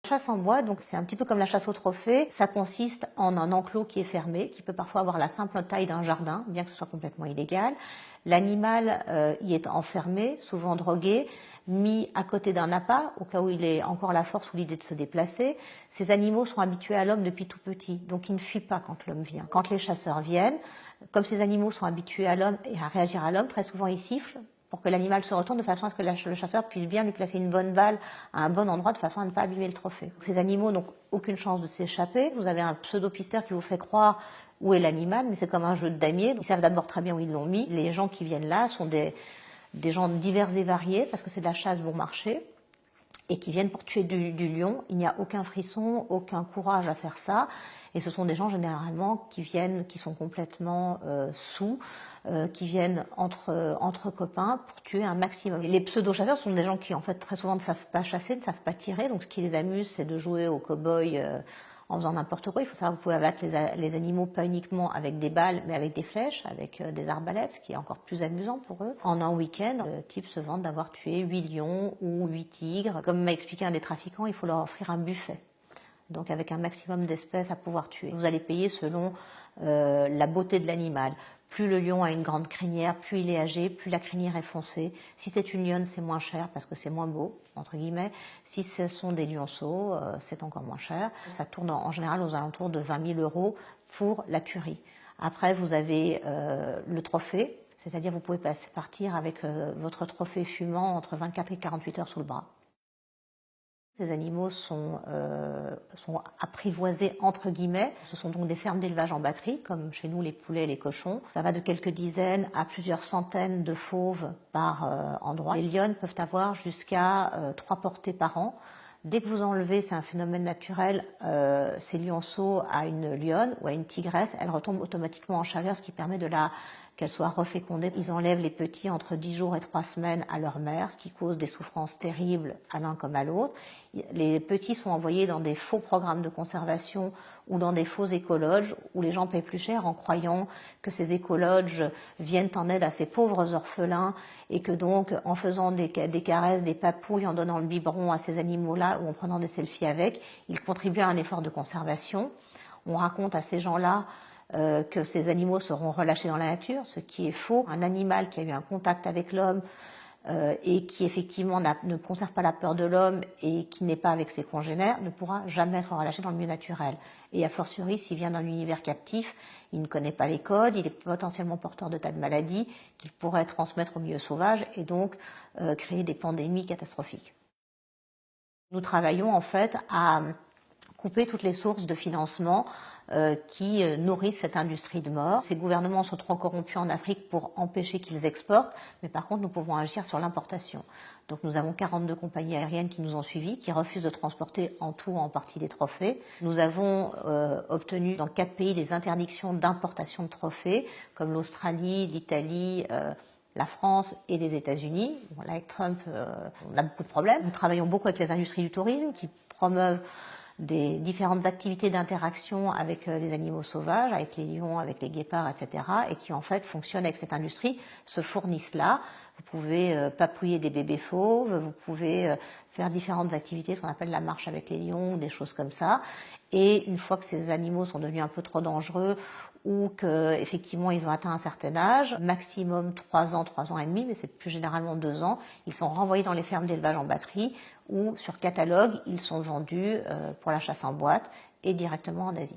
Chasse en bois, donc c'est un petit peu comme la chasse au trophée. Ça consiste en un enclos qui est fermé, qui peut parfois avoir la simple taille d'un jardin, bien que ce soit complètement illégal. L'animal y est enfermé, souvent drogué, mis à côté d'un appât, au cas où il ait encore la force ou l'idée de se déplacer. Ces animaux sont habitués à l'homme depuis tout petit, donc ils ne fuient pas quand l'homme vient. Quand les chasseurs viennent, comme ces animaux sont habitués à l'homme et à réagir à l'homme, très souvent ils sifflent pour que l'animal se retourne de façon à ce que le chasseur puisse bien lui placer une bonne balle à un bon endroit de façon à ne pas abîmer le trophée. Ces animaux n'ont aucune chance de s'échapper. Vous avez un pseudo-pisteur qui vous fait croire où est l'animal, mais c'est comme un jeu de damier. Ils savent d'abord très bien où ils l'ont mis. Les gens qui viennent là sont des gens divers et variés, parce que c'est de la chasse bon marché, et qui viennent pour tuer du lion. Il n'y a aucun frisson, aucun courage à faire ça. Et ce sont des gens généralement qui sont complètement sous, qui viennent entre copains pour tuer un maximum. Et les pseudo-chasseurs sont des gens qui en fait très souvent ne savent pas chasser, ne savent pas tirer. Donc ce qui les amuse, c'est de jouer au cow-boy en faisant n'importe quoi. Il faut savoir que vous pouvez abattre les animaux pas uniquement avec des balles, mais avec des flèches, avec des arbalètes, ce qui est encore plus amusant pour eux. En un week-end, le type se vante d'avoir tué 8 lions ou 8 tigres. Comme m'a expliqué un des trafiquants, il faut leur offrir un buffet. Donc avec un maximum d'espèces à pouvoir tuer. Vous allez payer selon la beauté de l'animal. Plus le lion a une grande crinière, plus il est âgé, plus la crinière est foncée. Si c'est une lionne, c'est moins cher parce que c'est moins beau, entre guillemets. Si ce sont des lionceaux, c'est encore moins cher. Ça tourne en général aux alentours de 20 000 € pour la tuerie. Après, vous avez le trophée, c'est-à-dire vous pouvez partir avec votre trophée fumant entre 24 et 48 heures sous le bras. Ces animaux sont apprivoisés entre guillemets. Ce sont donc des fermes d'élevage en batterie, comme chez nous les poulets et les cochons. Ça va de quelques dizaines à plusieurs centaines de fauves par endroit. Les lionnes peuvent avoir jusqu'à 3 portées par an. Dès que vous enlevez, c'est un phénomène naturel, ces lionceaux à une lionne ou à une tigresse, elle retombe automatiquement en chaleur, ce qui permet qu'elle soit refécondée. Ils enlèvent les petits entre 10 jours et 3 semaines à leur mère, ce qui cause des souffrances terribles à l'un comme à l'autre. Les petits sont envoyés dans des faux programmes de conservation ou dans des faux écologes où les gens paient plus cher en croyant que ces écologes viennent en aide à ces pauvres orphelins et que donc en faisant des caresses, des papouilles, en donnant le biberon à ces animaux-là ou en prenant des selfies avec, ils contribuent à un effort de conservation. On raconte à ces gens-là que ces animaux seront relâchés dans la nature, ce qui est faux. Un animal qui a eu un contact avec l'homme et qui effectivement ne conserve pas la peur de l'homme et qui n'est pas avec ses congénères ne pourra jamais être relâché dans le milieu naturel. Et a fortiori, s'il vient d'un univers captif, il ne connaît pas les codes, il est potentiellement porteur de tas de maladies qu'il pourrait transmettre au milieu sauvage et donc créer des pandémies catastrophiques. Nous travaillons en fait à couper toutes les sources de financement qui nourrissent cette industrie de mort. Ces gouvernements sont trop corrompus en Afrique pour empêcher qu'ils exportent, mais par contre nous pouvons agir sur l'importation. Donc nous avons 42 compagnies aériennes qui nous ont suivis, qui refusent de transporter en tout ou en partie des trophées. Nous avons obtenu dans 4 pays des interdictions d'importation de trophées, comme l'Australie, l'Italie, la France et les États-Unis. Bon, là, avec Trump, on a beaucoup de problèmes. Nous travaillons beaucoup avec les industries du tourisme qui promeuvent des différentes activités d'interaction avec les animaux sauvages, avec les lions, avec les guépards, etc. et qui en fait fonctionnent avec cette industrie, se fournissent là. Vous pouvez papouiller des bébés fauves, vous pouvez faire différentes activités, ce qu'on appelle la marche avec les lions, ou des choses comme ça. Et une fois que ces animaux sont devenus un peu trop dangereux ou qu'effectivement ils ont atteint un certain âge, maximum 3 ans, 3 ans et demi, mais c'est plus généralement 2 ans, ils sont renvoyés dans les fermes d'élevage en batterie ou sur catalogue, ils sont vendus pour la chasse en boîte et directement en Asie.